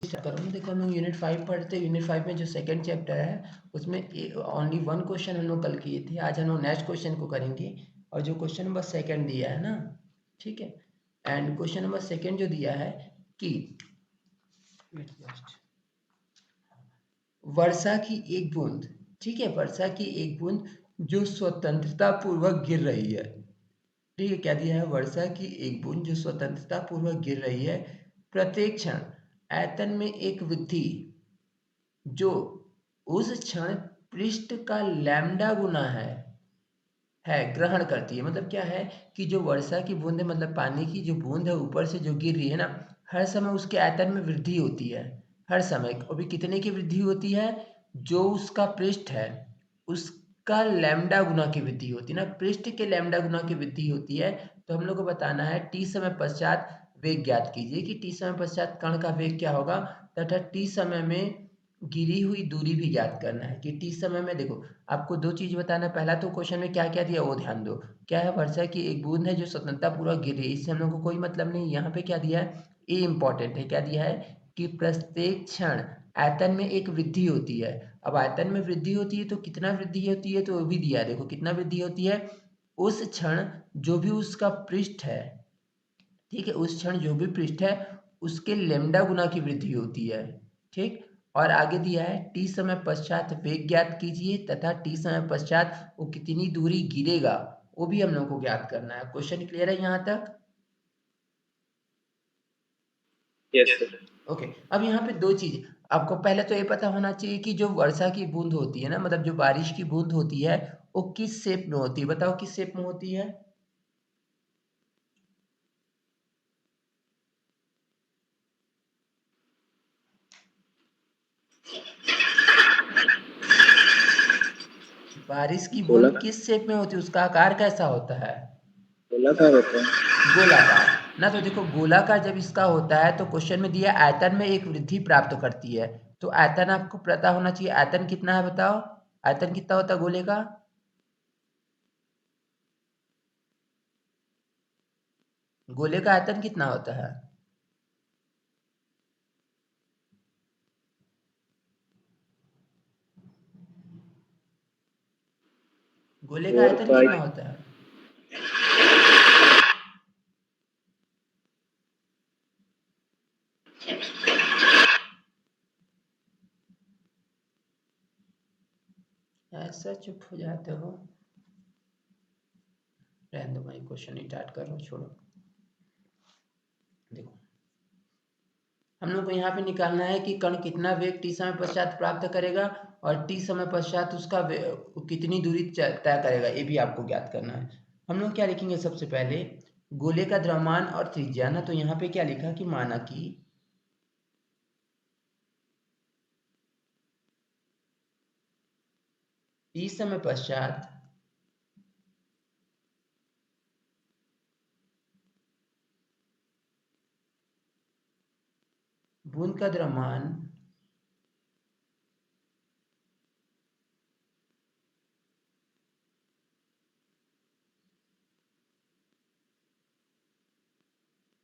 Start करूँ। देखो हम लोग यूनिट 5 पढ़ते हैं। यूनिट 5 में जो सेकंड चैप्टर है उसमें ओनली वन क्वेश्चन हम लोग कल किए थे। आज हम लोग नेक्स्ट क्वेश्चन को करेंगे और जो क्वेश्चन नंबर सेकंड दिया है ना, ठीक है, एंड क्वेश्चन नंबर सेकंड जो दिया है कि वर्षा की एक बूंद, ठीक है, वर्षा की एक बूंद जो स्वतंत्रता पूर्वक गिर रही है, ठीक है, क्या दिया है, वर्षा की एक बूंद जो स्वतंत्रता पूर्वक गिर रही है प्रत्येक क्षण आयतन में एक वृद्धि जो उस क्षण पृष्ठ का लैम्डा गुना है ग्रहण करती है। मतलब क्या है कि जो वर्षा की बूंद है, मतलब पानी की जो बूंद है ऊपर से जो गिर रही है ना, हर समय उसके आयतन में वृद्धि होती है। हर समय अभी कितने की वृद्धि होती है, जो उसका पृष्ठ है उसका लैम्डा गुना की वृद्धि होती है ना, पृष्ठ के लैम्डा गुना की वृद्धि होती है। तो हम लोग को बताना है टी समय पश्चात वेग ज्ञात कीजिए कि टी समय पश्चात कण का वेग क्या होगा तथा टी समय में गिरी हुई दूरी भी ज्ञात करना है कि टी समय में। देखो आपको दो चीज बताना है। पहला तो क्वेश्चन में क्या क्या दिया वो ध्यान दो। क्या है, वर्षा की एक बूंद है जो स्वतंत्रता पूर्वक गिर रही है, इससे हम लोग को कोई मतलब नहीं। यहाँ पे क्या दिया है, ए इंपॉर्टेंट है। क्या दिया है कि प्रत्येक क्षण आयतन में एक वृद्धि होती है। अब आयतन में वृद्धि होती है तो कितना वृद्धि होती है, तो वो भी दिया है। देखो कितना वृद्धि होती है, उस क्षण जो भी उसका पृष्ठ है, ठीक है, उस क्षण जो भी पृष्ठ है उसके लेमडा गुना की वृद्धि होती है, ठीक। और आगे दिया है टी समय पश्चात वेग ज्ञात कीजिए तथा टी समय पश्चात वो कितनी दूरी गिरेगा वो भी हम लोग को ज्ञात करना है। क्वेश्चन क्लियर है यहाँ तक? Yes sir. ओके। अब यहाँ पे दो चीज आपको पहले तो ये पता होना चाहिए कि जो वर्षा की बूंद होती है ना, मतलब जो बारिश की बूंद होती है वो किस शेप में होती है, बताओ किस शेप में होती है। बारिश की गोला बूंद किस शेप में होती है, उसका आकार कैसा होता है? गोलाकार होता है। गोलाकार ना। तो देखो गोलाकार जब इसका होता है तो क्वेश्चन में दिया आयतन में एक वृद्धि प्राप्त करती है। तो आयतन आपको पता होना चाहिए, आयतन कितना है बताओ, आयतन कितना होता है गोले का? गोले का आयतन कितना होता है? गोले का फोर आयतन कितना फाइव होता है? ऐसा चुप हो जाते हो। रहने दो भाई, क्वेश्चन स्टार्ट करो, छोड़ो। देखो हम लोग को यहाँ पे निकालना है कि कण कितना वेग टी समय पश्चात प्राप्त करेगा और टी समय पश्चात उसका कितनी दूरी तय करेगा, ये भी आपको ज्ञात करना है। हम लोग क्या लिखेंगे, सबसे पहले गोले का द्रव्यमान और त्रिज्या ना। तो यहाँ पे क्या लिखा कि माना कि टी समय पश्चात बूंद का द्रव्यमान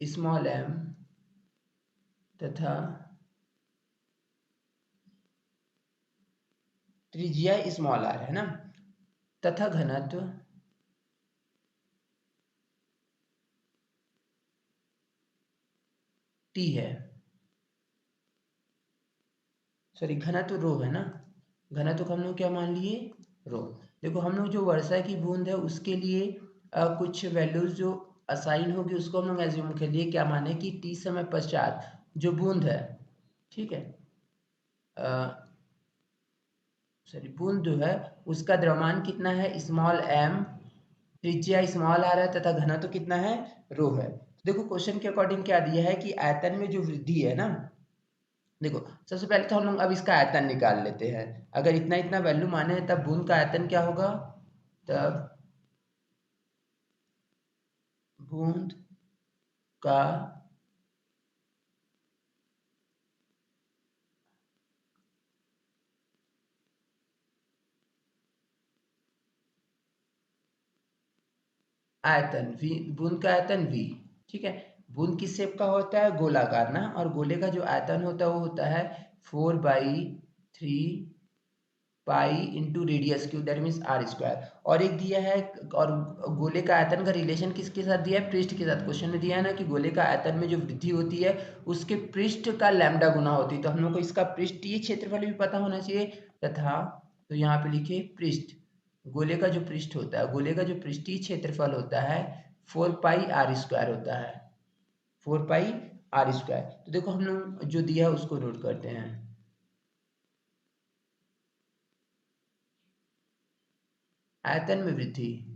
स्मॉल एम तथा त्रिज्या स्मॉल आर है ना, तथा घनत्व टी है। सॉरी, घनत्व रो है ना, घनत्व को हम लोग क्या मान लिए, रो। देखो हम लोग जो वर्षा की बूंद है उसके लिए कुछ वैल्यूज जो असाइन होगी उसको हम लोग एज्यूम के लिए क्या माने कि टी समय पश्चात जो बूंद है, ठीक है, सॉरी बूंद जो है उसका द्रव्यमान कितना है, स्मॉल एम, त्रिज्या स्मॉल आर है तथा घनत्व कितना है, रो है। देखो क्वेश्चन के अकॉर्डिंग क्या दिया है कि आयतन में जो वृद्धि है ना, देखो सबसे पहले तो हम लोग अब इसका आयतन निकाल लेते हैं। अगर इतना इतना वैल्यू माने तब बूंद का आयतन क्या होगा, तब बूंद का आयतन v, बूंद का आयतन v, ठीक है। बूंद किस शेप का होता है? गोलाकार ना, और गोले का जो आयतन होता है वो होता है 4/3 pi into radius cube, that means R square. और एक दिया है, और गोले का आयतन का रिलेशन किसके साथ दिया है? पृष्ठ के साथ। क्वेश्चन में दिया है ना कि गोले का आयतन में जो वृद्धि होती है उसके पृष्ठ का लैम्डा गुना होती है, तो हम लोग को इसका पृष्ठीय क्षेत्रफल भी पता होना चाहिए तथा, तो यहाँ पे लिखे पृष्ठ, गोले का जो पृष्ठ होता है, गोले का जो पृष्ठीय क्षेत्रफल होता है 4πr² होता है, 4πr²। तो देखो हम लोग जो दिया है उसको नोट करते हैं। आयतन में वृद्धि,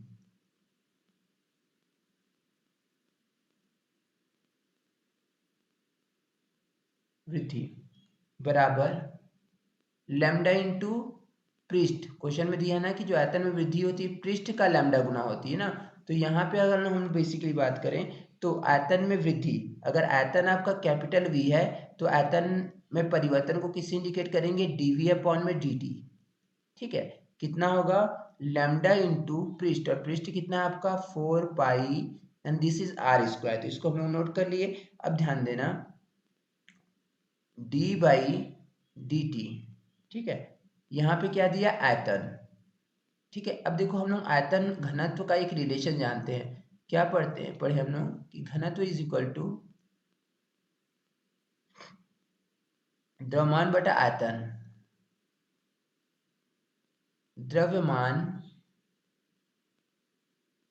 बराबर लैम्डा इंटू पृष्ठ। क्वेश्चन में दिया है ना कि जो आयतन में वृद्धि होती है पृष्ठ का लैम्डा गुना होती है ना, तो यहाँ पे अगर हम बेसिकली बात करें तो आयतन में वृद्धि, अगर आयतन आपका कैपिटल वी है तो आयतन में परिवर्तन को किससे इंडिकेट करेंगे? dv/dt। ठीक है, कितना होगा? लैम्डा इंटू पृष्ठ, और पृष्ठ कितना है आपका? 4 pi, and this is r²। तो इसको हम लोग नोट कर लिए। अब ध्यान देना, d/dt, ठीक है, यहाँ पे क्या दिया? आयतन। ठीक है, अब देखो हम लोग आयतन घनत्व का एक रिलेशन जानते हैं। क्या पढ़े हम लोग कि घनत्व इज इक्वल टू द्रव्यमान बटा आयतन। द्रव्यमान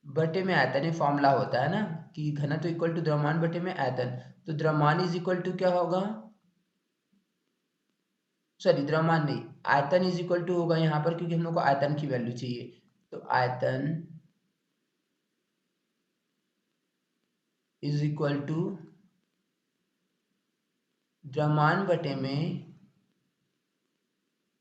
बटे में आयतन, ये फॉर्मूला होता है ना कि घनत्व इक्वल टू द्रव्यमान बटे में आयतन। तो द्रव्यमान इज इक्वल टू क्या होगा? सॉरी, द्रव्यमान नहीं, आयतन इज इक्वल टू होगा यहाँ पर, क्योंकि हम लोग को आयतन की वैल्यू चाहिए। तो आयतन इज इक्वल टू द्रव्यमान बटे में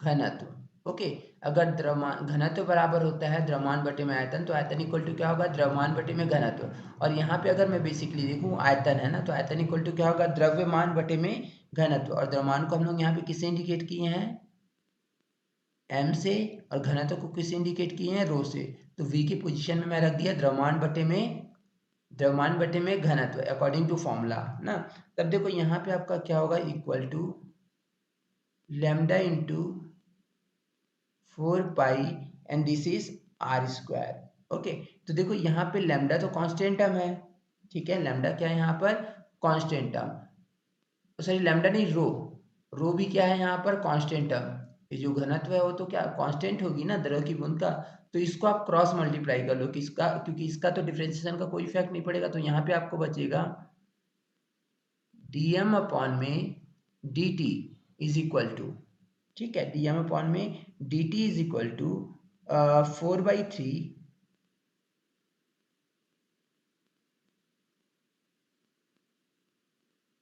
घनत्व। ओके, अगर द्रव्यमान घनत्व बराबर होता है द्रव्यमान बटे में आयतन, तो आयतन इक्वल टू क्या होगा? द्रव्यमान बटे में घनत्व। और यहाँ पे अगर मैं बेसिकली देखूँ आयतन है ना, तो आयतन इक्वल टू क्या होगा? द्रव्यमान बटे में घनत्व। और द्रव्यमान को हम लोग यहाँ पे किससे इंडिकेट किए हैं? एम से, और घनत्व को किससे इंडिकेट किए हैं? रो से। तो वी की पोजीशन में मैं रख दिया द्रव्यमान बटे में घनत्व अकॉर्डिंग टू फॉर्मूला ना। तब देखो यहाँ पे आपका क्या होगा? Equal to lambda into 4 pi, and this is r²। Okay, तो देखो यहाँ पे लैम्डा तो कांस्टेंट टर्म है, ठीक है, लैम्डा क्या है यहाँ पर? Constant term. सॉरी, लैम्डा नहीं, रो भी क्या है यहाँ पर? Constant term. ये जो घनत्व है वो तो क्या कांस्टेंट होगी ना द्रव की बूंद का। तो इसको आप क्रॉस मल्टीप्लाई कर लो किसका, क्योंकि इसका तो डिफरेंशिएशन का कोई इफेक्ट नहीं पड़ेगा, तो यहाँ पे आपको बचेगा dm/dt इज इक्वल टू, ठीक है, dm/dt is equal to 4/3,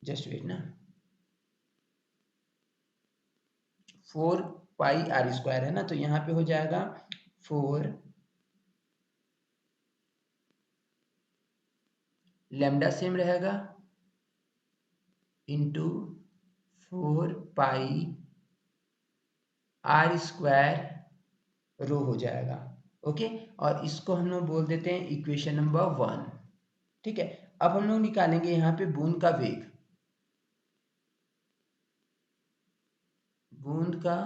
just wait ना, 4πr² है ना, तो यहाँ पे हो जाएगा 4, लैम्डा सेम रहेगा, इंटू 4πr² रो हो जाएगा। ओके, और इसको हम लोग बोल देते हैं इक्वेशन नंबर 1। ठीक है, अब हम लोग निकालेंगे यहाँ पे बूंद का वेग, बूंद का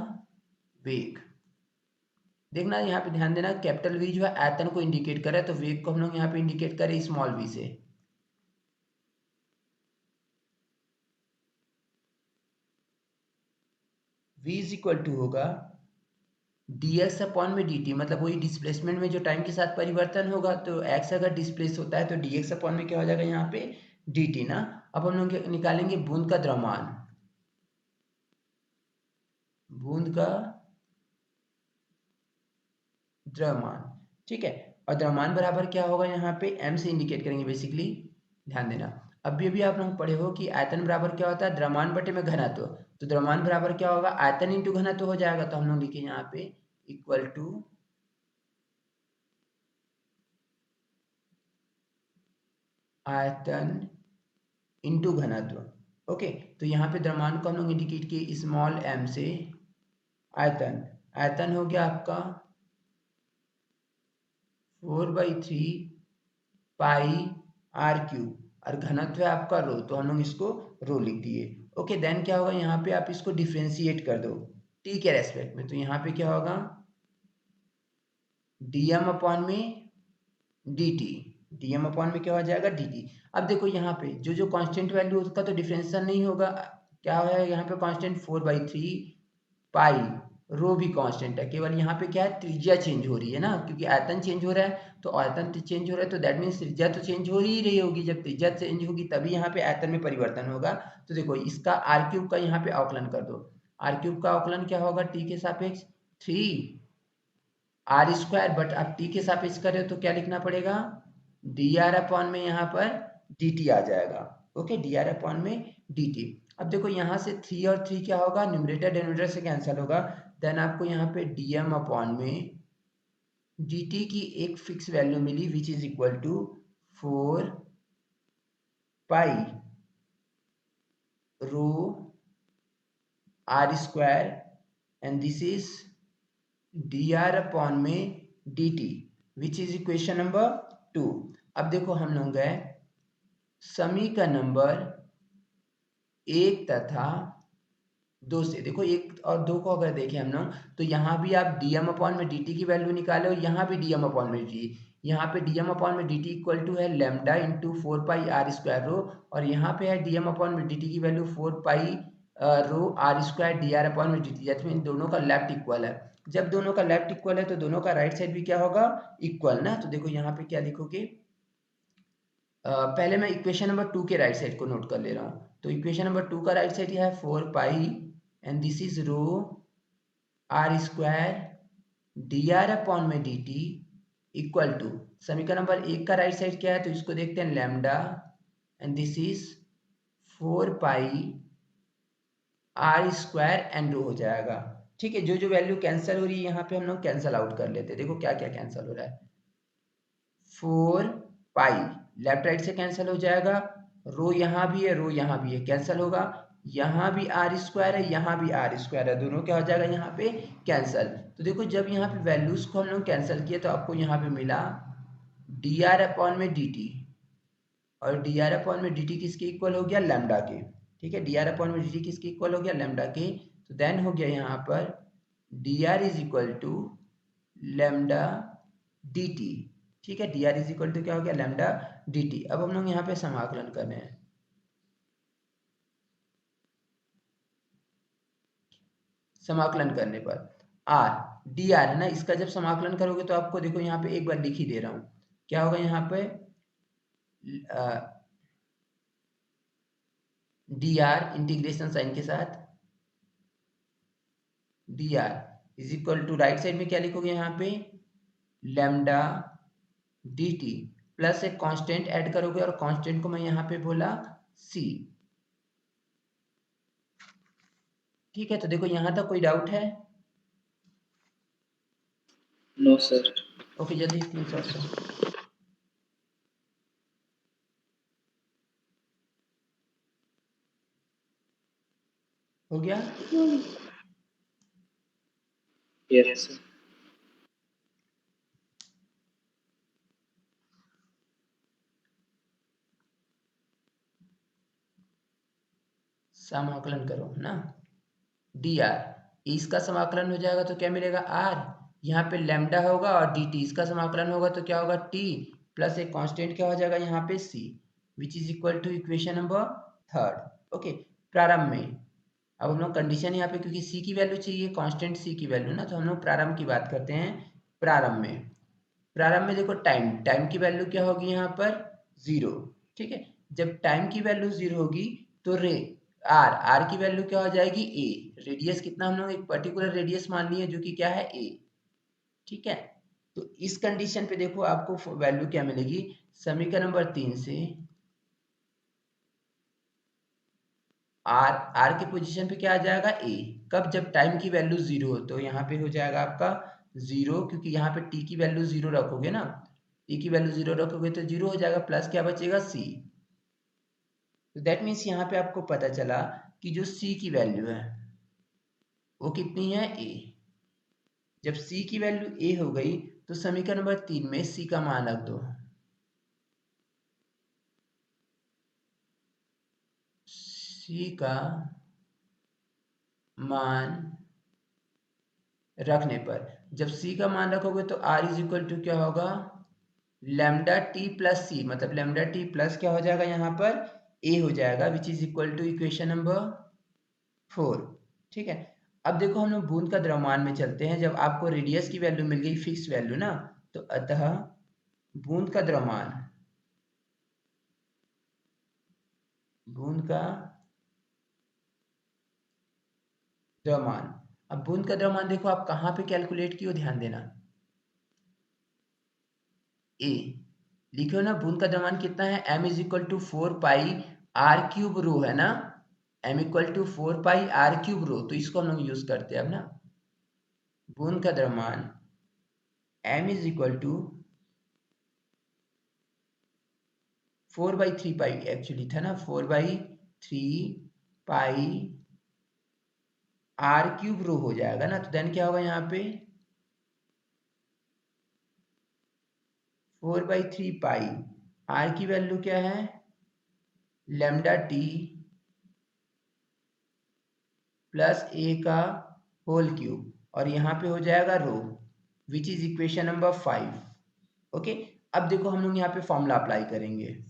वेग। देखना यहाँ पे ध्यान देना, कैपिटल वी जो है आयतन को इंडिकेट करे, तो वेग को हम लोग यहाँ पे इंडिकेट करें स्मॉल वी से। v इज इक्वल टू होगा dx/dt, मतलब वही डिस्प्लेसमेंट में जो टाइम के साथ परिवर्तन होगा, तो x अगर डिस्प्लेस होता है तो dx/में क्या हो जाएगा यहाँ पे? dt ना। अब हम लोग निकालेंगे बूंद का द्रव्यमान, बूंद का द्रव्यमान, ठीक है, और द्रव्यमान बराबर क्या होगा यहाँ पे? m से इंडिकेट करेंगे बेसिकली। ध्यान देना, अभी अभी आप लोग पढ़े हो कि आयतन बराबर क्या होता है? द्रव्यमान बटे में घनत्व। तो द्रव्यमान बराबर क्या होगा? आयतन इंटू घनत्व हो जाएगा, तो हम लोग लिखे यहाँ पे इक्वल टू आयतन इंटू घनत्व। ओके, तो यहाँ पे द्रव्यमान को हम लोग इंडिकेट किए स्मॉल m से, आयतन, आयतन हो गया आपका 4/3 पाई r³ और घनत्व है आपका रो, तो हम लोग इसको रो लिख दिए। ओके, देन क्या होगा, यहाँ पे आप इसको डिफ्रेंशिएट कर दो टी के रेस्पेक्ट में, तो यहाँ पे क्या होगा, डीएम अपॉन में dt, डीएम अपॉन में क्या हो जाएगा dt। अब देखो यहाँ पे जो जो कांस्टेंट वैल्यू उसका तो डिफरेंशियल नहीं होगा, क्या है यहाँ पे कांस्टेंट 4/3 पाई, रो भी कांस्टेंट है, केवल यहाँ पे क्या है, त्रिज्या चेंज हो रही है ना, क्योंकि आयतन चेंज हो रहा है, तो आयतन चेंज हो रहा है तो दैट मीन्स त्रिज्या तो चेंज हो ही रही होगी, जब त्रिज्या चेंज होगी तभी यहाँ पे आयतन में परिवर्तन होगा। तो देखो इसका आर क्यूब का यहाँ पे अवकलन कर दो, आर क्यूब का अवकलन क्या होगा, टी के सापेक्ष 3r², बट आप टी के सापेक्ष कर रहे हो तो क्या लिखना पड़ेगा, dr अपॉन में यहाँ पर dt आ जाएगा। ओके, dr अपॉन में dt। अब देखो यहाँ से 3 और 3 क्या होगा, न्यूमरेटर डिनोमिनेटर से कैंसिल होगा, देन आपको यहाँ पे dm अपॉन में dt की एक फिक्स वैल्यू मिली which is equal to 4 pi rho r² and this is dr upon में dt which is equation number 2। अब देखो हम लोग गए समीकरण नंबर 1 तथा 2 से, देखो 1 और 2 को अगर देखें हम लोग तो यहाँ भी आप dm अपॉन में dt की वैल्यू निकाले और यहाँ भी dm अपॉन में dt, यहाँ पे dm अपॉन में dt इक्वल टू है लैम्डा इंटू 4 पाई r² रो, और यहाँ पे है dm अपॉन में dt की value 4 pi rho r² dr upon में dt, दैट मीन दोनों का लेफ्ट इक्वल है। जब दोनों का लेफ्ट इक्वल है तो दोनों का राइट साइड भी क्या होगा, इक्वल ना। तो देखो यहाँ पे क्या लिखोगे, पहले मैं इक्वेशन नंबर 2 के राइट साइड को नोट कर ले रहा हूँ, तो इक्वेशन नंबर 2 का राइट साइड यह है 4 pi and this is rho r² dr upon में dt इक्वल टू, समीकरण नंबर 1 का राइट साइड क्या है, तो इसको देखते हैं lambda and this is 4 pi r² and rho हो जाएगा। ठीक है, जो जो वैल्यू कैंसिल हो रही है यहाँ पे हम लोग कैंसिल आउट कर लेते हैं। देखो क्या क्या कैंसिल हो रहा है, 4 पाई लेफ्ट राइट से कैंसिल हो जाएगा, रो यहाँ भी है रो यहाँ भी है कैंसिल होगा, यहाँ भी r² है यहाँ भी r² है, दोनों क्या हो जाएगा यहाँ पे कैंसिल। तो देखो जब यहाँ पे वैल्यूज को हम लोग कैंसिल किए तो आपको यहाँ पे मिला dr अपॉन में dt, और dr अपॉन में dt किसके इक्वल हो गया, लैम्डा के। ठीक है, dr अपॉन में dt किसके इक्वल हो गया, लैम्डा के। तो देन हो गया यहाँ पर dr is equal to lambda dt। ठीक है, dr इज इक्वल टू क्या हो गया, लैम्डा dt। अब हम लोग यहाँ पे समाकलन कर रहे हैं, समाकलन करने पर r dr है ना, इसका जब समाकलन करोगे तो आपको देखो यहाँ पे एक बार लिख ही दे रहा हूँ, क्या होगा यहाँ पे dr इंटीग्रेशन साइन के साथ dr is equal to right side में क्या लिखोगे यहाँ पे लैम्डा dt प्लस एक कांस्टेंट ऐड करोगे, और कांस्टेंट को मैं यहाँ पे बोला c। ठीक है, तो देखो यहाँ तक कोई डाउट है, नो सर। ओके जल्दी स्क्रीनशॉट लो, हो गया। Yes sir. समाकलन करो ना, dr इसका समाकलन हो जाएगा तो क्या मिलेगा r, यहाँ पे लैम्डा होगा, और dt इसका समाकलन होगा तो क्या होगा t प्लस एक कांस्टेंट क्या हो जाएगा यहाँ पे c which is equal to equation number 3। Okay, प्रारंभ में अब हम लोग कंडीशन यहाँ पे क्योंकि c की वैल्यू चाहिए, कांस्टेंट c की वैल्यू ना, तो हम लोग प्रारंभ की बात करते हैं। प्रारंभ में, प्रारंभ में देखो टाइम, टाइम की वैल्यू क्या होगी यहाँ पर 0। ठीक है, जब टाइम की वैल्यू 0 होगी तो रे आर, आर की वैल्यू क्या हो जाएगी ए, रेडियस कितना हम लोग एक पर्टिकुलर रेडियस मान लिए जो कि क्या है ए। ठीक है, तो इस कंडीशन पे देखो आपको वैल्यू क्या मिलेगी, समीकरण नंबर 3 से आर, आर की पोजीशन पे क्या आ जाएगा ए, कब, जब टाइम की वैल्यू 0 हो, तो यहाँ पे हो जाएगा आपका 0, क्योंकि यहाँ पे टी की वैल्यू 0 रखोगे ना, टी की वैल्यू 0 रखोगे तो 0 हो जाएगा, प्लस क्या बचेगा सी। तो दैट मीन्स यहाँ पे आपको पता चला कि जो सी की वैल्यू है वो कितनी है ए। जब सी की वैल्यू ए हो गई तो समीकरण नंबर 3 में सी का मान रख दो, c का मान रखने पर, जब c का मान रखोगे तो r इज इक्वल टू क्या होगा, लैम्डा टी प्लस सी, मतलब लैम्डा टी प्लस क्या हो जाएगा यहाँ पर a हो जाएगा, which is equal to equation number 4। ठीक है, अब देखो हम लोग बूंद का द्रव्यमान में चलते हैं। जब आपको रेडियस की वैल्यू मिल गई, फिक्स वैल्यू ना, तो अतः बूंद का द्रव्यमान, बूंद का द्रव्यमान, अब बूंद का द्रव्यमान देखो आप कहाँ पे कैलकुलेट किए, ध्यान देना, ए लिखो ना, बूंद का द्रव्यमान कितना है, m is equal to 4 pi r³ rho है ना, m equal to 4 pi r³ rho, तो इसको हम लोग यूज करते हैं अब ना, बूंद का द्रव्यमान m is equal to 4/3 pi, actually था ना 4/3 पाई r³ रो हो जाएगा ना, तो देन क्या होगा यहाँ पे 4/3 पाई, r की वैल्यू क्या है, लैम्डा टी प्लस a का होल क्यूब, और यहाँ पे हो जाएगा rho, which is equation number 5। Okay, अब देखो हम लोग यहाँ पे फॉर्मूला अप्लाई करेंगे।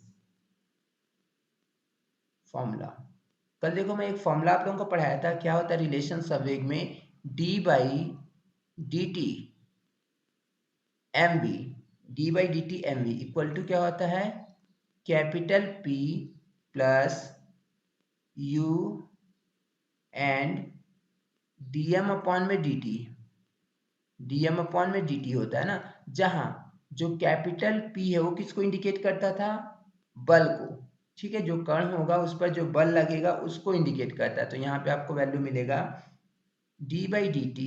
फॉर्मूला, कल देखो मैं एक फॉर्मूला आप लोगों को पढ़ाया था, क्या होता है रिलेशन संवेग में, d/dt mv, d/dt mv equal to क्या होता है, capital P plus u and dm upon में dt, dm अपॉन में dt होता है ना, जहां जो कैपिटल P है वो किसको इंडिकेट करता था, बल को। ठीक है, जो कण होगा उस पर जो बल लगेगा उसको इंडिकेट करता है, तो यहाँ पे आपको वैल्यू मिलेगा d/dt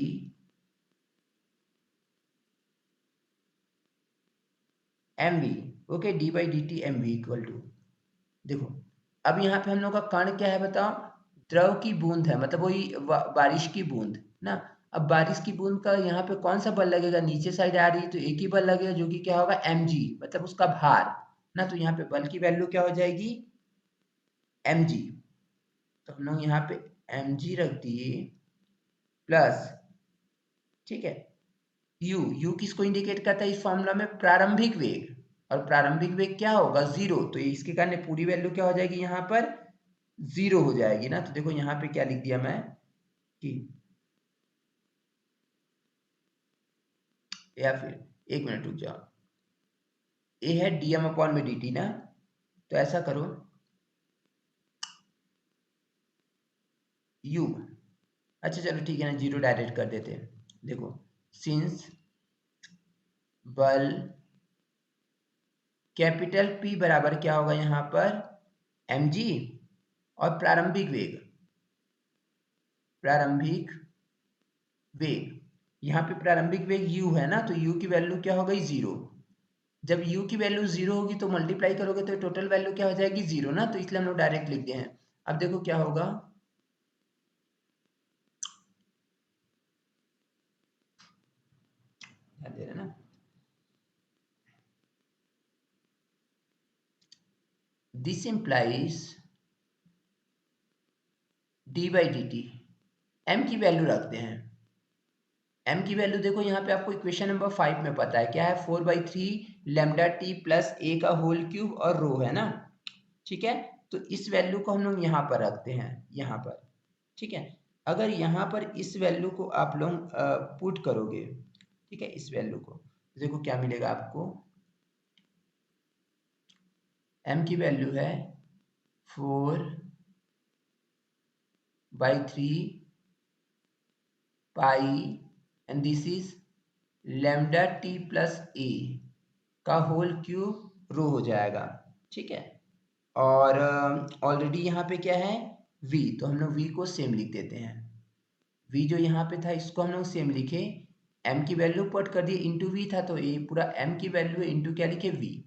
mv। Okay, d/dt mv equal to, देखो अब यहाँ पे हम लोग का कण क्या है बताओ, द्रव की बूंद है, मतलब वही बारिश की बूंद ना। अब बारिश की बूंद का यहाँ पे कौन सा बल लगेगा, नीचे साइड आ रही है तो एक ही बल लगेगा, जो कि क्या होगा mg, मतलब उसका भार ना, तो यहाँ पे बल की वैल्यू क्या हो जाएगी mg, तो हम लोग यहाँ पे mg रख दिए प्लस, ठीक है, u किसको इंडिकेट करता है इस फॉर्मूला में, प्रारंभिक वेग, और प्रारंभिक वेग क्या होगा 0, तो इसके कारण पूरी वैल्यू क्या हो जाएगी यहाँ पर 0 हो जाएगी ना। तो देखो यहाँ पे क्या लिख दिया मैं कि, या फिर एक मिनट रुक जाओ, ए है dm अपॉन में dt ना, तो ऐसा करो u, अच्छा चलो ठीक है ना, 0 डायरेक्ट कर देते हैं। देखो सिंस बल कैपिटल P बराबर क्या होगा यहाँ पर mg, और प्रारंभिक वेग, प्रारंभिक वेग, यहाँ पे प्रारंभिक वेग u है ना, तो u की वैल्यू क्या हो गई 0, जब u की वैल्यू 0 होगी तो मल्टीप्लाई करोगे तो टोटल वैल्यू क्या हो जाएगी 0 ना, तो इसलिए हम लोग डायरेक्ट लिख दिए हैं। अब देखो क्या होगा, ध्यान दे रहे ना, दिस इंप्लाइज d/dt, m की वैल्यू रखते हैं, m की वैल्यू देखो यहाँ पे आपको इक्वेशन नंबर 5 में पता है क्या है, 4/3 लैम्डा टी प्लस a का होल क्यूब और रो है ना। ठीक है, तो इस वैल्यू को हम लोग यहाँ पर रखते हैं, यहाँ पर। ठीक है, अगर यहाँ पर इस वैल्यू को आप लोग पुट करोगे, ठीक है, इस वैल्यू को, तो देखो क्या मिलेगा आपको, m की वैल्यू है 4/3 pi and this is lambda T plus ए का होल क्यूब रो हो जाएगा। ठीक है, और ऑलरेडी यहाँ पे क्या है v, तो हम लोग v को सेम लिख देते हैं, v जो यहाँ पे था इसको हम लोग सेम लिखे, m की वैल्यू पुट कर दिए, इंटू v था तो ये पूरा m की वैल्यू इंटू क्या लिखे v,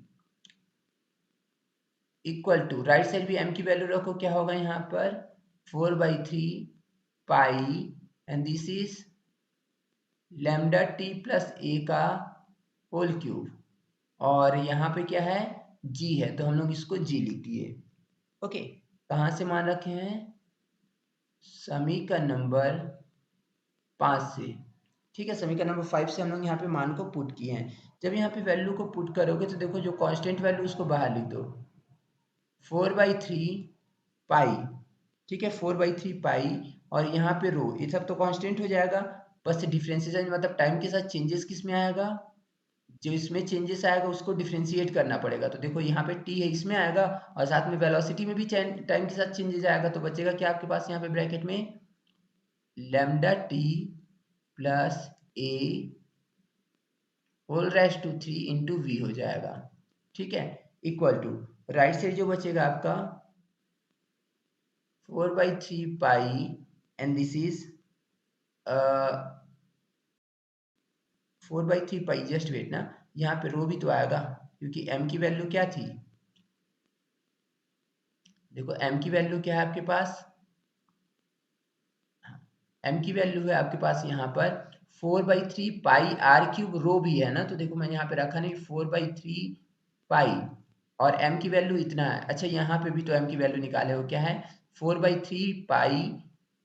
equal to right side भी m की वैल्यू रखो, क्या होगा यहाँ पर 4/3 pi and this is lambda T plus ए का होल क्यूब, और यहाँ पे क्या है g है, तो हम लोग इसको g लिख दिए। ओके, कहाँ से मान रखे हैं? समीकरण नंबर 5 से। ठीक है, समीकरण नंबर 5 से हम लोग यहाँ पे मान को पुट किए हैं। जब यहाँ पे वैल्यू को पुट करोगे तो देखो जो कांस्टेंट वैल्यू उसको बाहर लिख दो, 4/3 पाई। ठीक है, 4/3 पाई, और यहाँ पे रो, ये सब तो कांस्टेंट हो जाएगा। बस डिफरेंशिएशन मतलब टाइम के साथ चेंजेस किस में आएगा, जो इसमें चेंजेस आएगा उसको डिफरेंशिएट करना पड़ेगा। तो देखो यहाँ पे टी है, इसमें आएगा, और साथ में वेलोसिटी में भी टाइम के साथ चेंजेस आएगा। तो बचेगा क्या आपके पास यहाँ पे ब्रैकेट में, lambda T plus A whole raised to 3 into V हो जाएगा। ठीक है, इक्वल टू राइट साइड जो बचेगा आपका 4/3 pi, and this is 4/3 pi, just wait ना, यहाँ पे रो भी तो आएगा, क्योंकि m की वैल्यू क्या थी, देखो m की वैल्यू क्या है आपके पास, m की वैल्यू है आपके पास यहाँ पर 4/3 पाई आर क्यूब, रो भी है ना, तो देखो मैंने यहाँ पे रखा नहीं, 4/3 पाई, और m की वैल्यू इतना है। अच्छा, यहाँ पे भी तो m की वैल्यू निकाले हो, क्या है, 4/3 पाई,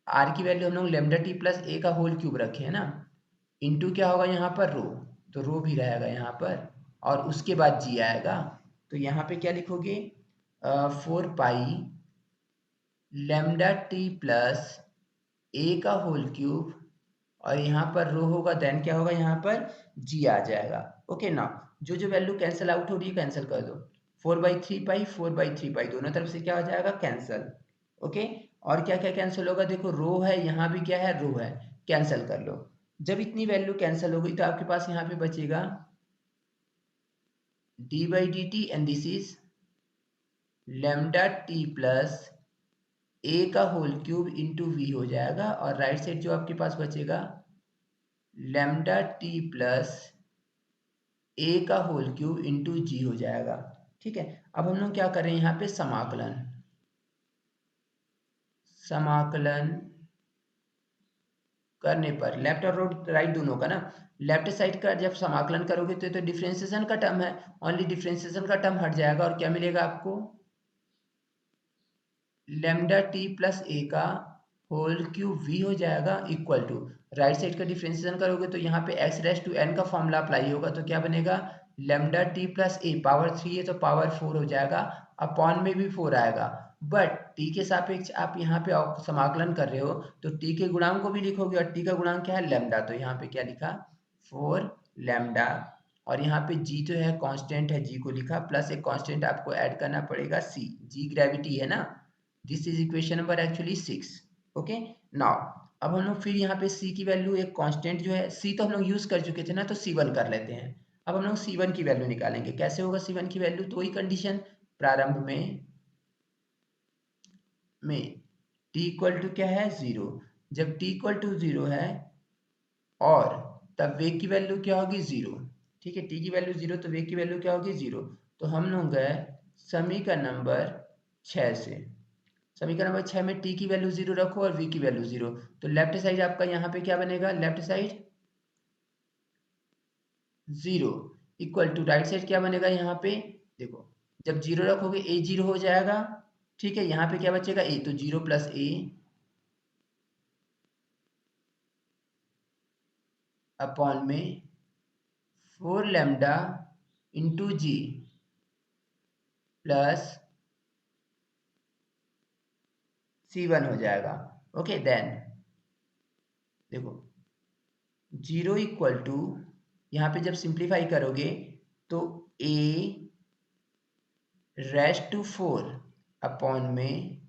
r की वैल्यू हम लोग लेमडा टी प्लस ए का होल क्यूब रखे है ना, इंटू क्या होगा यहाँ पर रो, तो रो भी रहेगा यहाँ पर, और उसके बाद जी आएगा। तो यहाँ पे क्या लिखोगे, 4 पाई लेमडा टी प्लस ए का होल क्यूब, और यहाँ पर रो होगा, देन क्या होगा यहाँ पर जी आ जाएगा। ओके ना, जो जो वैल्यू कैंसिल आउट हो रही है कैंसिल कर दो, 4/3 पाई 4/3 पाई दोनों तरफ से क्या हो जाएगा, कैंसिल। ओके, और क्या क्या कैंसिल होगा, देखो रो है, यहाँ भी क्या है, रो है, कैंसिल कर लो। जब इतनी वैल्यू कैंसिल हो गई तो आपके पास यहाँ पे बचेगा d/dt, and this is lambda T plus ए का होल क्यूब इंटू वी हो जाएगा, और राइट साइड जो आपके पास बचेगा लैम्डा टी प्लस ए का होल क्यूब इंटू जी हो जाएगा। ठीक है, अब हम लोग क्या कर रहे हैं यहाँ पे, समाकलन, समाकलन करने पर लेफ्ट और राइट दोनों का ना, लेफ्ट साइड का जब समाकलन करोगे तो डिफरेंशिएशन का टर्म है, ओनली डिफरेंशिएशन का टर्म हट जाएगा, और क्या मिलेगा आपको, लेमडा टी प्लस ए का होल क्यूब वी हो जाएगा, इक्वल टू राइट साइड का डिफरेंशिएशन करोगे तो यहाँ पे एक्स रेस टू एन का फॉर्मूला अप्लाई होगा, तो क्या बनेगा, लेमडा टी प्लस ए, पावर 3 है तो पावर 4 हो जाएगा, अपॉन में भी 4 आएगा, बट टी के सापेक्ष आप यहाँ पे समाकलन कर रहे हो तो टी के गुणांक को भी लिखोगे, और टी का गुणांक क्या है, लेमडा, तो यहाँ पे क्या लिखा, 4 लेमडा, और यहाँ पे जी तो है कांस्टेंट है, जी को लिखा, प्लस एक कांस्टेंट आपको ऐड करना पड़ेगा सी, जी ग्रेविटी है ना, this is equation number actually 6। Okay, now अब हम लोग फिर यहाँ पे c की वैल्यू, एक कांस्टेंट जो है c तो हम लोग यूज कर चुके थे ना, तो c1 कर लेते हैं। अब हम लोग c1 की वैल्यू निकालेंगे, कैसे होगा c1 की वैल्यू, तो वही कंडीशन, प्रारंभ में t इक्वल टू क्या है, 0, जब t इक्वल टू 0 है, और तब वेग की वैल्यू क्या होगी, 0। ठीक है, t की वैल्यू 0 तो वेग की वैल्यू क्या होगी, 0। तो हम लोग गए समीकरण नंबर 6 से, समीकरण नंबर 6 में टी की वैल्यू 0 रखो और वी की वैल्यू 0, तो लेफ्ट साइड आपका यहाँ पे क्या बनेगा, left side 0, equal to right side क्या बनेगा, यहाँ पे देखो, जब 0 रखोगे ए 0 हो जाएगा। ठीक है, यहाँ पे क्या बचेगा, ए, तो 0 प्लस ए अपॉन में 4 लेमडा इंटू जी प्लस C1 हो जाएगा। ओके, देन देखो 0 इक्वल टू, यहाँ पे जब सिंप्लीफाई करोगे तो a रेस्ट टू 4 अपॉन में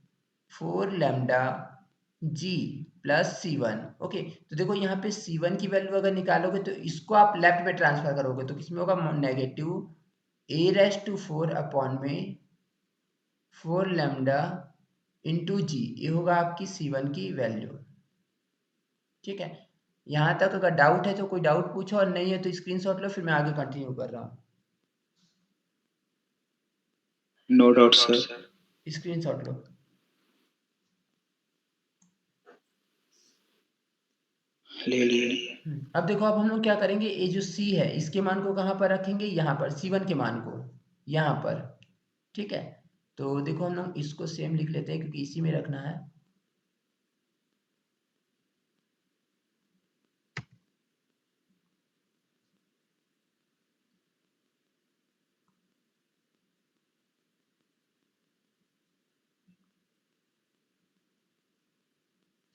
4 लेमडा जी प्लस C1। ओके, तो देखो यहाँ पे C1 की वैल्यू अगर निकालोगे तो इसको आप लेफ्ट में ट्रांसफर करोगे तो किसमें होगा, negative a raised to 4 upon में 4 लेमडा इंटू जी, ये होगा आपकी C1 की वैल्यू। ठीक है, यहाँ तक अगर डाउट है तो कोई डाउट पूछो, और नहीं है तो स्क्रीनशॉट लो, फिर मैं आगे कंटिन्यू कर रहा हूँ। No doubt sir. स्क्रीनशॉट लो। ले लिए। अब देखो, अब हम लोग क्या करेंगे, ये जो C है इसके मान को कहाँ पर रखेंगे, यहाँ पर C1 के मान को यहाँ पर। ठीक है, तो देखो हम लोग इसको सेम लिख लेते हैं क्योंकि इसी में रखना है।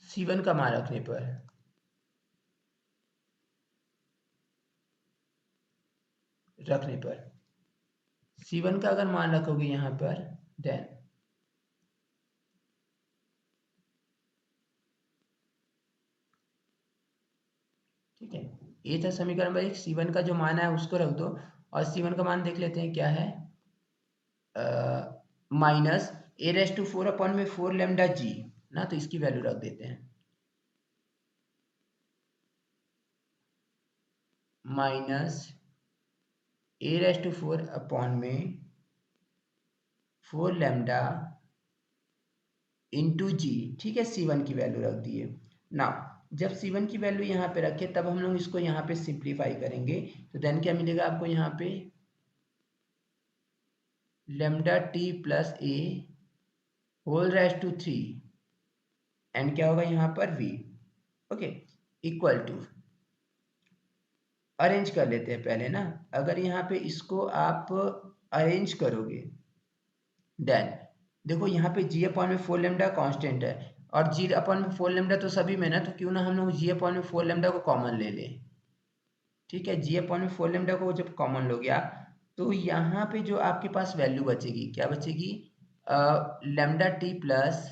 C1 का मान रखने पर C1 का अगर मान रखोगे यहाँ पर देन ठीक है, ये था समीकरण नंबर 1। C1 का जो मान है उसको रख दो और C1 का मान देख लेते हैं क्या है, माइनस a⁴ अपॉन में 4 लैम्डा g ना, तो इसकी वैल्यू रख देते हैं माइनस a⁴ अपॉन में 4 लैम्डा इंटू जी। ठीक है, C1 की वैल्यू रख दिए ना। जब C1 की वैल्यू यहाँ पे रखे तब हम लोग इसको यहाँ पे सिंप्लीफाई करेंगे, तो देन क्या मिलेगा आपको यहाँ पे lambda T plus A whole raise to 3 and क्या होगा यहाँ पर v। Okay, equal to arrange कर लेते हैं पहले ना। अगर यहाँ पे इसको आप अरेंज करोगे देन देखो यहाँ पे g अपॉन में 4 लैम्डा कांस्टेंट है और g अपॉन में 4 लैम्डा तो सभी में ना, तो क्यों ना हम लोग g अपॉन में 4 लैम्डा को कॉमन ले लें। ठीक है, g अपॉन में 4 लैम्डा को जब कॉमन लो गया तो यहाँ पे जो आपके पास वैल्यू बचेगी क्या बचेगी, lambda T plus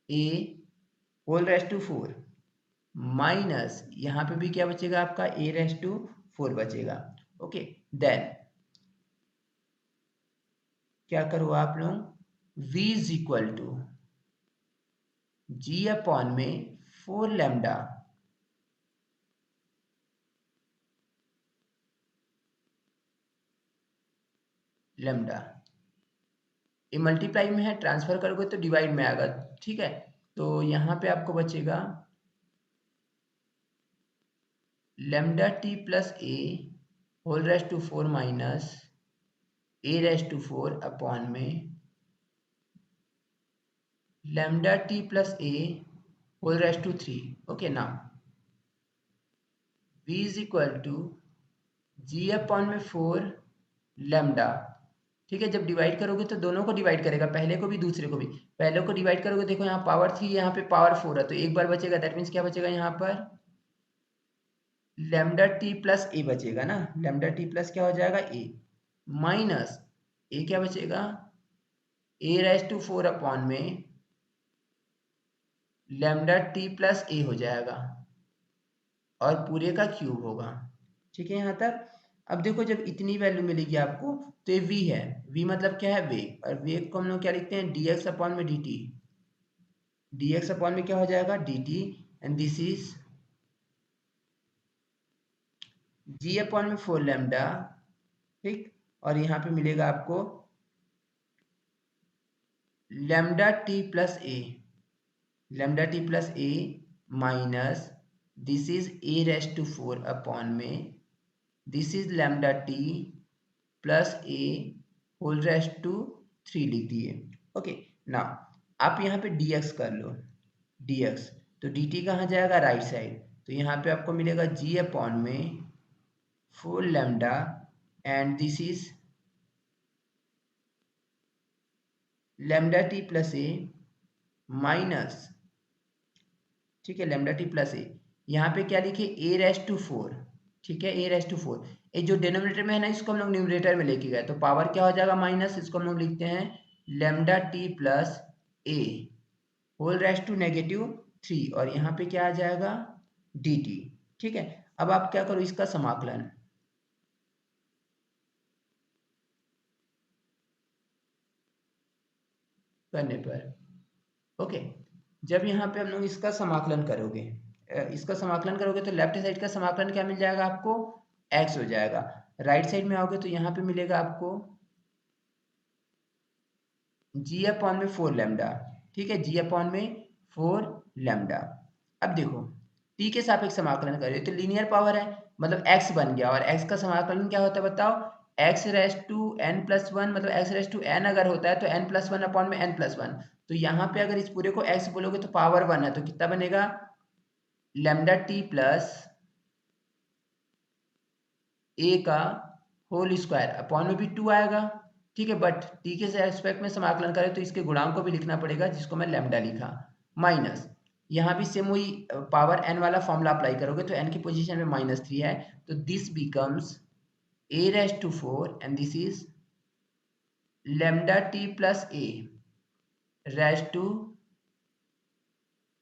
A whole raise to 4 minus यहाँ पे भी क्या बचेगा आपका a⁴ बचेगा। ओके, देन क्या करो आप लोग v is equal to g upon में 4 लैम्डा लैम्डा, ये मल्टीप्लाई में है, ट्रांसफर करोगे तो डिवाइड में आएगा। ठीक है, तो यहाँ पे आपको बचेगा lambda T plus A whole raise to 4 minus a⁴ upon में lambda T plus A whole raise to 3। Okay, now v is equal to g upon में 4 लैम्डा। ठीक है, जब डिवाइड करोगे तो दोनों को डिवाइड करेगा, पहले को भी दूसरे को भी। पहले को डिवाइड करोगे देखो यहाँ पावर 3 यहाँ पे पावर 4 है, तो एक बार बचेगा, दैट मीन्स क्या बचेगा यहाँ पर लैम्डा टी प्लस ए बचेगा ना। लैम्डा टी प्लस क्या हो जाएगा ए माइनस ए क्या बचेगा a⁴ अपॉन में लैम्डा टी प्लस ए हो जाएगा और पूरे का क्यूब होगा। ठीक है यहाँ तक। अब देखो जब इतनी वैल्यू मिलेगी आपको तो ये v है, v मतलब क्या है वेग, और वेग को हम लोग क्या लिखते हैं dx अपॉन में dt। dx अपॉन में क्या हो जाएगा dt and this is g upon में 4 लैम्डा। ठीक, और यहाँ पे मिलेगा आपको lambda T plus A minus this is a⁴ upon में this is lambda T plus A whole raise to 3 लिख दिए। ओके, नाउ आप यहाँ पे dx कर लो, dx तो dt कहाँ जाएगा राइट साइड, तो यहाँ पे आपको मिलेगा g अपॉन में 4 lambda and this is lambda T plus A minus, ठीक है लैम्डा टी प्लस ए, यहाँ पे क्या लिखे a⁴। ठीक है, a⁴ ये जो डिनोमिनेटर में है ना इसको हम लोग न्यूमरेटर में लेके गए, तो पावर क्या हो जाएगा माइनस, इसको हम लोग लिखते हैं lambda T plus A whole raise to -3 और यहाँ पे क्या आ जाएगा dt। ठीक है, अब आप क्या करो इसका समाकलन करने पर। ओके, जब यहाँ पे हम लोग इसका समाकलन करोगे, इसका समाकलन करोगे तो लेफ्ट साइड का समाकलन क्या मिल जाएगा आपको x हो जाएगा। राइट साइड में आओगे तो यहाँ पे मिलेगा आपको g अपॉन में 4 लैम्डा। ठीक है, g अपॉन में 4 लैम्डा। अब देखो t के सापेक्ष समाकलन करें तो लीनियर पावर है, मतलब x बन गया, और x का समाकलन क्या होता है बताओ x raise to n plus one, मतलब एक्स रेस टू एन अगर होता है तो एन प्लस वन अपॉन में एन प्लस वन, तो यहाँ पे अगर इस पूरे को एक्स बोलोगे तो पावर वन है, तो कितना बनेगा लैम्डा टी प्लस ए का होल स्क्वायर अपॉन में भी टू आएगा, ठीक है। बट टी के रेस्पेक्ट में समाकलन करें तो इसके गुणांक को भी लिखना पड़ेगा, जिसको मैं लैम्डा लिखा, माइनस यहाँ भी सेम वही पावर एन वाला फॉर्मूला अप्लाई करोगे तो एन की पोजीशन में -3 है, तो this becomes a raised to 4 and this is lambda t plus a raised to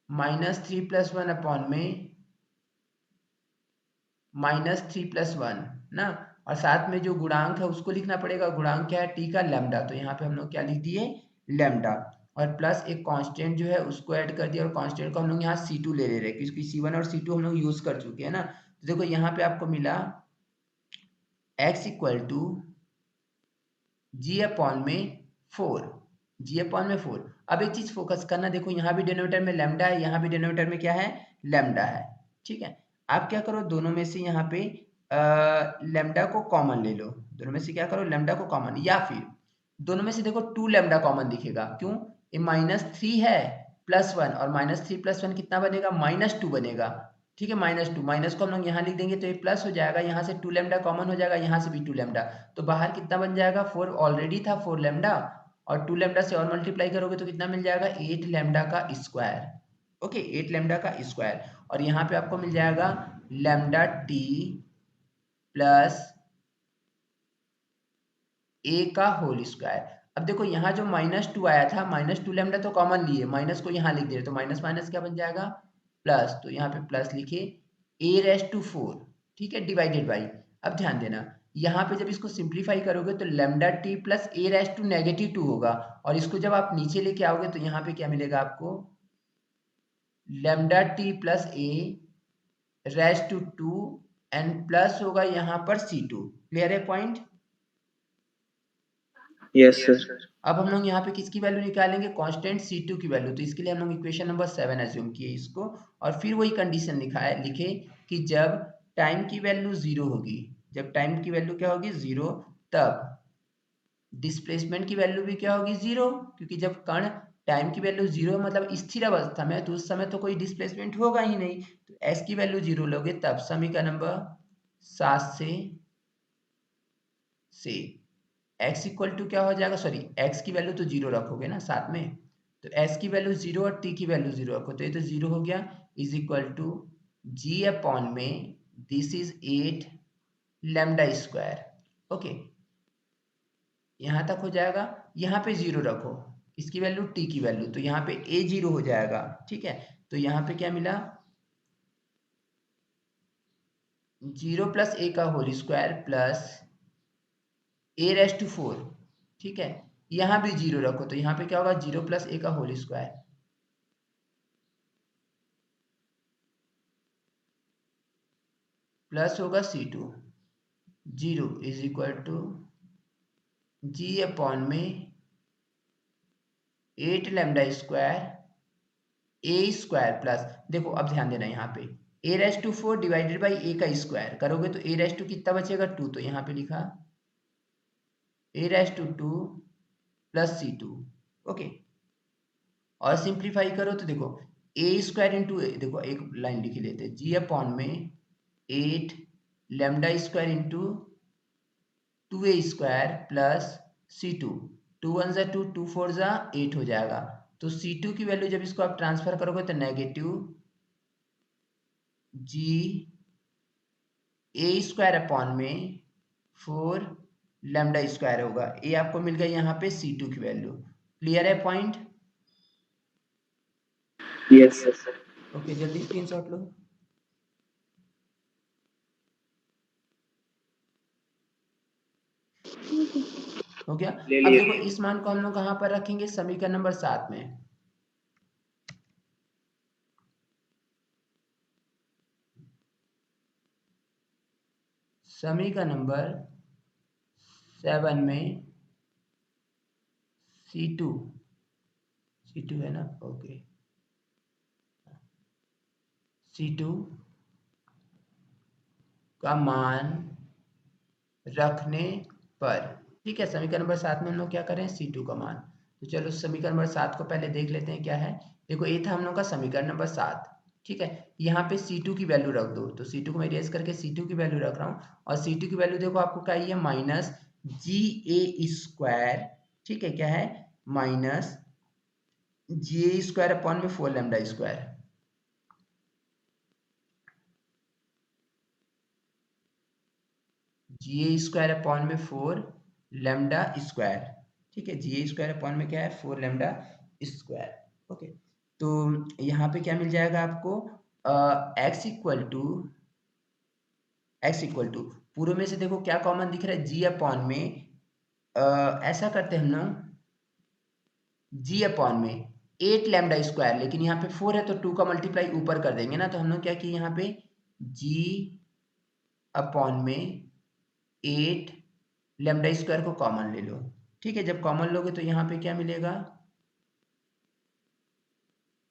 -3 plus 1 upon में -3 plus 1 ना, और साथ में जो गुणांक है उसको लिखना पड़ेगा, गुणांक क्या है t का लैम्डा, तो यहाँ पे हम लोग क्या लिख दिए लैम्डा, और प्लस एक कांस्टेंट जो है उसको ऐड कर दिया, और कांस्टेंट को हम लोग यहाँ C2 ले रहे हैं क्योंकि C1 और C2 हम लोग यूज कर चुके हैं ना। तो देखो यहाँ पे आपको मिला x equal to g upon में 4, जी अपॉन में 4। अब एक चीज फोकस करना, देखो यहाँ भी डिनोमिनेटर में लैम्डा है, यहाँ भी डिनोमिनेटर में क्या है लैम्डा है, ठीक है। आप क्या करो दोनों में से यहाँ पे लैम्डा को कॉमन ले लो, दोनों में से क्या करो लैम्डा को कॉमन, या फिर दोनों में से देखो 2 लैम्डा कॉमन दिखेगा, क्यों, ये -3 है प्लस 1, और -3 प्लस 1 कितना बनेगा -2 बनेगा, ठीक है। -2 माइनस को हम लोग यहाँ लिख देंगे तो ये प्लस हो जाएगा, यहाँ से 2 लैम्डा कॉमन हो जाएगा, यहाँ से भी 2 लैम्डा, तो बाहर कितना बन जाएगा 4 ऑलरेडी था 4 लैम्डा, और 2 लैम्डा से और मल्टीप्लाई करोगे तो कितना मिल जाएगा 8 लैम्डा का स्क्वायर, ओके 8 लैम्डा का स्क्वायर, और यहाँ पे आपको मिल जाएगा लैम्डा टी प्लस ए का होल स्क्वायर। अब देखो यहाँ जो -2 आया था, -2 लैम्डा तो कॉमन लिए, माइनस को यहाँ लिख दे, तो माइनस माइनस क्या बन जाएगा प्लस, तो यहाँ पे प्लस लिखे a रेस टू 4, ठीक है, डिवाइडेड बाई, अब ध्यान देना यहाँ पे जब इसको सिंप्लीफाई करोगे तो lambda T plus a raise to -2 होगा, और इसको जब आप नीचे लेके आओगे तो यहाँ पे क्या मिलेगा आपको lambda T plus a raise to 2 and plus होगा यहाँ पर C2, क्लियर है पॉइंट। Yes, sir. अब हम लोग यहाँ पे किसकी वैल्यू निकालेंगे कांस्टेंट C2 की वैल्यू, तो इसके लिए हम लोग इक्वेशन नंबर 7 एज्यूम किए इसको, और फिर वही कंडीशन लिखा है, लिखे कि जब टाइम की वैल्यू 0 होगी, जब टाइम की वैल्यू क्या होगी 0, तब डिस्प्लेसमेंट की वैल्यू भी क्या होगी 0, क्योंकि जब कण टाइम की वैल्यू 0 मतलब स्थिर अवस्था में, तो उस समय तो कोई डिस्प्लेसमेंट होगा ही नहीं, तो s की वैल्यू 0 लोगे तब समीकरण नंबर 7 से x इक्वल टू क्या हो जाएगा, सॉरी x की वैल्यू तो 0 रखोगे ना साथ में, तो s की वैल्यू 0 और t की वैल्यू 0 रखो, तो ये तो 0 हो गया, is equal to g upon में this is 8 lambda square, okay यहाँ तक हो जाएगा, यहाँ पे 0 रखो, इसकी वैल्यू t की वैल्यू, तो यहाँ पे a 0 हो जाएगा, ठीक है। तो यहाँ पे क्या मिला 0 प्लस a का whole square plus a raise to 4, ठीक है, यहाँ भी 0 रखो, तो यहाँ पे क्या होगा 0 प्लस a का होल स्क्वायर प्लस होगा C2, 0 is equal to g upon में 8 lambda square a square plus, देखो अब ध्यान देना यहाँ पे a raise to 4 divided by a का स्क्वायर करोगे तो a रेस टू कितना बचेगा 2, तो यहाँ पे लिखा a raise to 2 plus C2, okay, और सिंप्लीफाई करो तो देखो a स्क्वायर इंटू, देखो एक लाइन लिख लेते हैं g अपॉन में 8 lambda square into 2a square plus C2, 2 1 जा 2, 2 4 जा 8 हो जाएगा, तो C2 की वैल्यू जब इसको आप ट्रांसफर करोगे तो नेगेटिव जी ए स्क्वायर अपॉन में 4 लैम्डा स्क्वायर होगा, ए आपको मिल गया यहाँ पे C2 की वैल्यू, क्लियर है पॉइंट। Yes, sir. ओके जल्दी स्क्रीनशॉट लो। हो गया। ले अब लिए। देखो इस मान को हम लोग कहाँ पर रखेंगे समीकरण नंबर 7 में, समीकरण नंबर 7 में C2, C2 है ना, ओके C2 का मान रखने पर। ठीक है, समीकरण नंबर 7 में हम लोग क्या करें, C2 का मान। तो चलो समीकरण नंबर 7 को पहले देख लेते हैं क्या है। देखो ये था हम लोग का समीकरण नंबर 7। ठीक है, यहाँ पे C2 की वैल्यू रख दो, तो C2 को मैं रेज करके C2 की वैल्यू रख रहा हूँ, और C2 की वैल्यू देखो आपको क्या है, माइनस GA²। ठीक है, क्या है, माइनस GA² अपॉन में 4 लैम्डा स्क्वायर। GA² अपॉन में 4 लैम्डा स्क्वायर। ठीक है, GA² अपॉन में क्या है, 4 लैम्डा स्क्वायर। ओके, तो यहाँ पे क्या मिल जाएगा आपको, x इक्वल टू पूरे में से देखो क्या कॉमन दिख रहा है, g अपॉन में ऐसा करते हैं हम लोग, g अपॉन में 8 लैम्डा स्क्वायर, लेकिन यहाँ पे 4 है तो 2 का मल्टीप्लाई ऊपर कर देंगे ना, तो हम लोग क्या किए यहाँ पे g अपॉन में 8 लैम्डा स्क्वायर को कॉमन ले लो। ठीक है, जब कॉमन लोगे तो यहाँ पे क्या मिलेगा,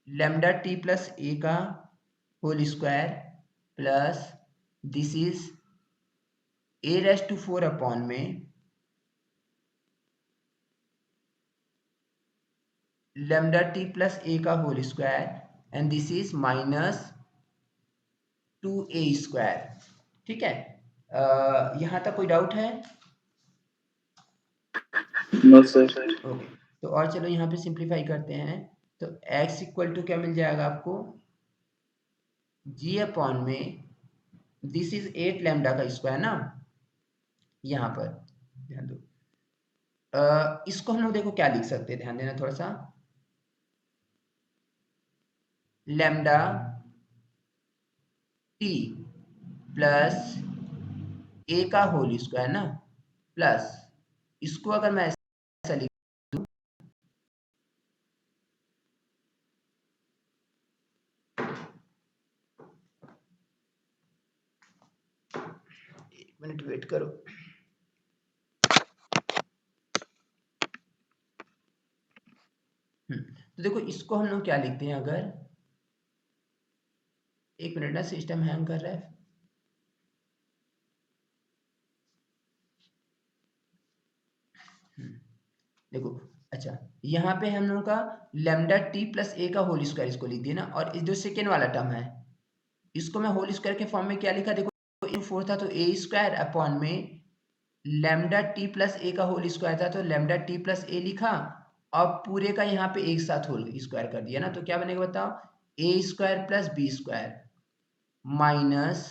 लैम्डा टी प्लस ए का whole square plus this is a raise to 4 upon में लैम्डा टी प्लस ए का whole square and this is minus 2a²। ठीक है, यहाँ तक कोई डाउट है? No sir. ओके, तो और चलो यहाँ पे सिंप्लीफाई करते हैं, तो x इक्वल टू क्या मिल जाएगा आपको, g अपॉन में दिस इज 8 लैम्डा का स्क्वायर ना, यहाँ पर ध्यान दो, इसको हम लोग देखो क्या लिख सकते हैं, ध्यान देना थोड़ा सा, लैम्डा टी प्लस ए का होल स्क्वायर ना, प्लस इसको अगर मैं ऐसा लिख, एक मिनट वेट करो। तो देखो इसको हम लोग क्या लिखते हैं, अगर एक मिनट ना, सिस्टम हैंग कर रहा है। देखो, अच्छा यहाँ पे हम लोग का लैम्डा टी प्लस ए का होल स्क्वायर इसको लिख दिया ना, और इस जो सेकेंड वाला टर्म है इसको मैं होल स्क्वायर के फॉर्म में क्या लिखा, देखो इन 4 था तो a² अपॉन में लैम्डा टी प्लस ए का होल स्क्वायर था तो लैम्डा टी प्लस ए लिखा, और पूरे का यहाँ पे एक साथ होल स्क्वायर कर दिया ना, तो क्या बनेगा बताओ, a² प्लस b² माइनस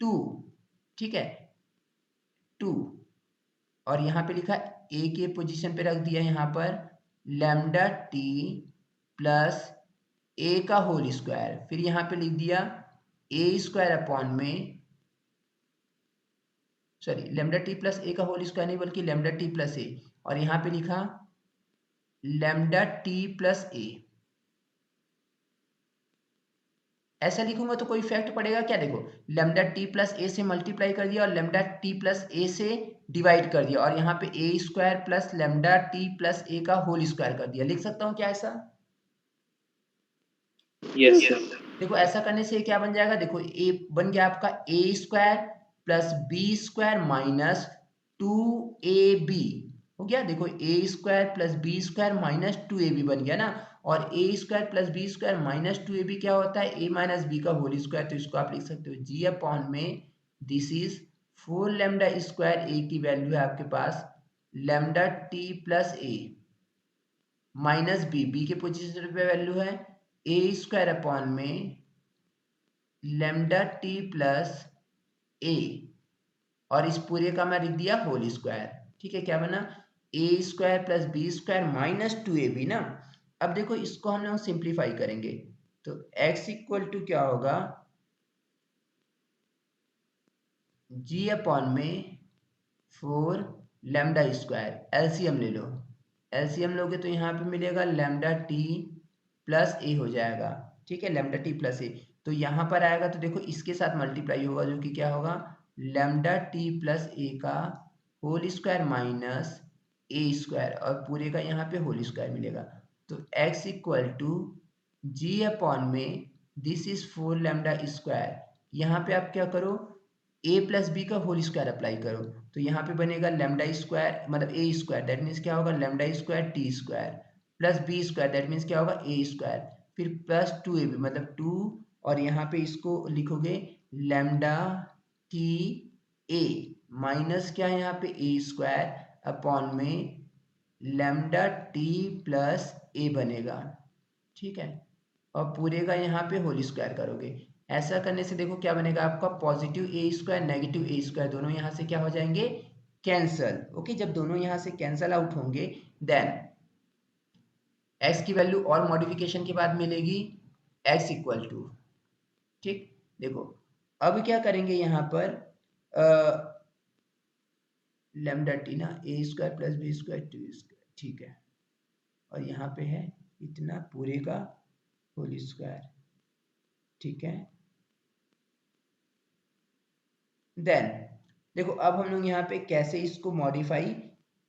2। ठीक है, 2, और यहाँ पे लिखा ए के पोजीशन पे रख दिया यहाँ पर लैम्डा टी प्लस ए का होल स्क्वायर, फिर यहाँ पे लिख दिया a² अपॉन में, सॉरी लैम्डा टी प्लस ए का होल स्क्वायर नहीं बल्कि लैम्डा टी प्लस ए, और यहाँ पे लिखा लैम्डा टी प्लस ए। ऐसा लिखूंगा तो कोई इफेक्ट पड़ेगा क्या, देखो लैम्डा टी प्लस ए से मल्टीप्लाई कर दिया और लैम्डा टी प्लस ए से डिवाइड कर दिया, और यहाँ पे a² plus lambda T plus ए का होल स्क्वायर कर दिया, लिख सकता हूँ क्या ऐसा? Yes sir. देखो ऐसा करने से क्या बन जाएगा, देखो ए बन गया आपका a² plus b² minus 2ab हो गया, देखो a² plus b² minus 2ab बन गया ना, और a² plus b² minus 2ab क्या होता है, a माइनस b का होल स्क्वायर, तो इसको आप लिख सकते हो g अपॉन में this is 4 lambda square, a की वैल्यू है आपके पास lambda t plus A minus b के पोजिशन पे वैल्यू है a² अपॉन में लैम्डा टी प्लस ए, और इस पूरे का मैं लिख दिया होल स्क्वायर। ठीक है, क्या बना, a² plus b² minus 2ab ना। अब देखो इसको हम लोग सिंप्लीफाई करेंगे, तो x इक्वल टू क्या होगा, g अपॉन में 4 लैम्डा स्क्वायर, एलसीएम ले लो, एलसीएम लोगे तो यहाँ पे मिलेगा लैम्डा टी प्लस ए हो जाएगा। ठीक है, लैम्डा टी प्लस ए, तो यहाँ पर आएगा तो देखो इसके साथ मल्टीप्लाई होगा जो कि क्या होगा, लैम्डा टी प्लस ए का होल स्क्वायर माइनस a² और पूरे का यहाँ पे होल स्क्वायर मिलेगा, तो x equal to g upon में दिस इज 4 लैम्डा स्क्वायर, यहाँ पे आप क्या करो ए प्लस बी का होल स्क्वायर अप्लाई करो, तो यहाँ पे बनेगा लैम्डा स्क्वायर मतलब ए स्क्वायर, दैट मीन्स क्या होगा lambda square t square, plus B square, that means क्या होगा ए स्क्वायर, फिर प्लस 2ab मतलब 2, और यहाँ पे इसको लिखोगे लैम्डा टी ए माइनस क्या है यहाँ पे ए स्क्वायर अपॉन में लैम्डा टी प्लस ए बनेगा, ठीक है, और पूरे का यहाँ पे होल स्क्वायर करोगे। ऐसा करने से देखो क्या बनेगा आपका, पॉजिटिव ए स्क्वायर नेगेटिव ए स्क्वायर दोनों यहाँ से क्या हो जाएंगे, कैंसल। ओके, जब दोनों यहाँ से कैंसल आउट होंगे देन x की वैल्यू और मॉडिफिकेशन के बाद मिलेगी x इक्वल टू, ठीक, देखो अब क्या करेंगे यहाँ पर लैम्डा टी ना A square plus B square two square, ठीक है, और यहाँ पे है इतना पूरे का होल स्क्वायर, ठीक है। देन देखो अब हम लोग यहाँ पे कैसे इसको मॉडिफाई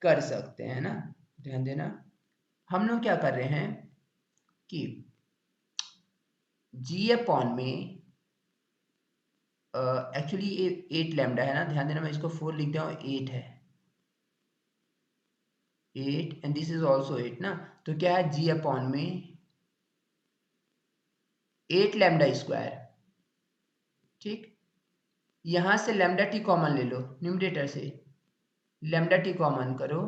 कर सकते हैं ना, ध्यान देना, हम लोग क्या कर रहे हैं कि जी अपॉन में एक्चुअली ये 8 लैम्डा है ना, ध्यान देना मैं इसको 4 लिख दिया हूँ, 8 है, 8 एंड दिस इज ऑल्सो 8 ना, तो क्या है जी अपॉन में 8 लैम्डा स्क्वायर, ठीक, यहां से लैम्डा टी कॉमन ले लो न्यूमरेटर से, लैम्डा टी कॉमन करो,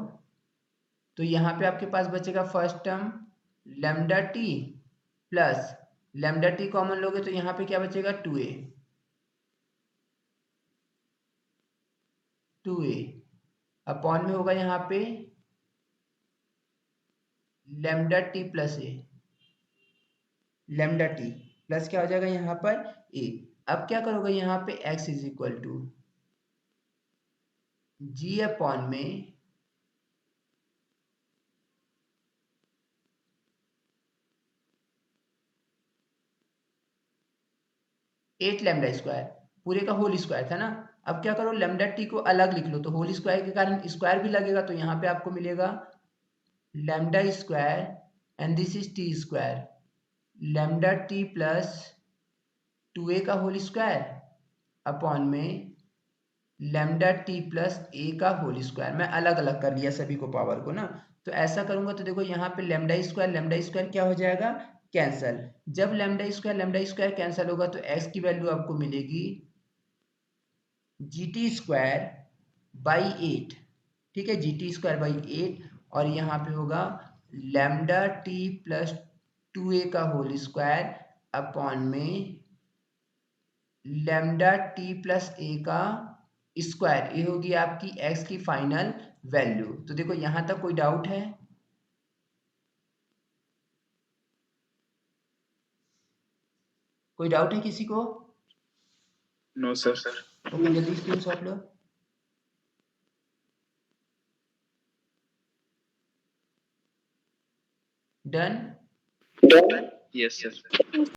तो यहाँ पे आपके पास बचेगा first term lambda T plus lambda T common लोगे तो यहाँ पे क्या बचेगा 2a, 2a अपॉन में होगा यहाँ पे लैम्डा टी प्लस ए, लैम्डा टी प्लस क्या हो जाएगा यहाँ पर ए। अब क्या करोगे यहाँ पे x is equal to g upon में एट लैम्डा स्क्वायर, पूरे का होल स्क्वायर था ना, अब क्या करो लैम्डा टी को अलग लिख लो, तो होल स्क्वायर के कारण स्क्वायर भी लगेगा, तो यहाँ पे आपको मिलेगा lambda square and this is T square, lambda T plus 2a का होल स्क्वायर अपॉन में लैम्डा टी प्लस ए का होल स्क्वायर, मैं अलग अलग कर लिया सभी को पावर को ना, तो ऐसा करूंगा तो देखो यहाँ पे लैम्डा स्क्वायर क्या हो जाएगा कैंसल, जब लैम्डा स्क्वायर कैंसल होगा तो x की वैल्यू आपको मिलेगी जी टी स्क्वायर बाई 8, ठीक है, जी टी स्क्वायर बाई 8, और यहाँ पे होगा लैम्डा टी प्लस 2a का होल स्क्वायर अपॉन में लैम्डा टी प्लस ए का स्क्वायर, ये होगी आपकी x की फाइनल वैल्यू। तो देखो यहां तक कोई डाउट है, कोई डाउट है किसी को? No sir. ओके, जल्दी स्क्रीनशॉट लो। डन। Yes sir.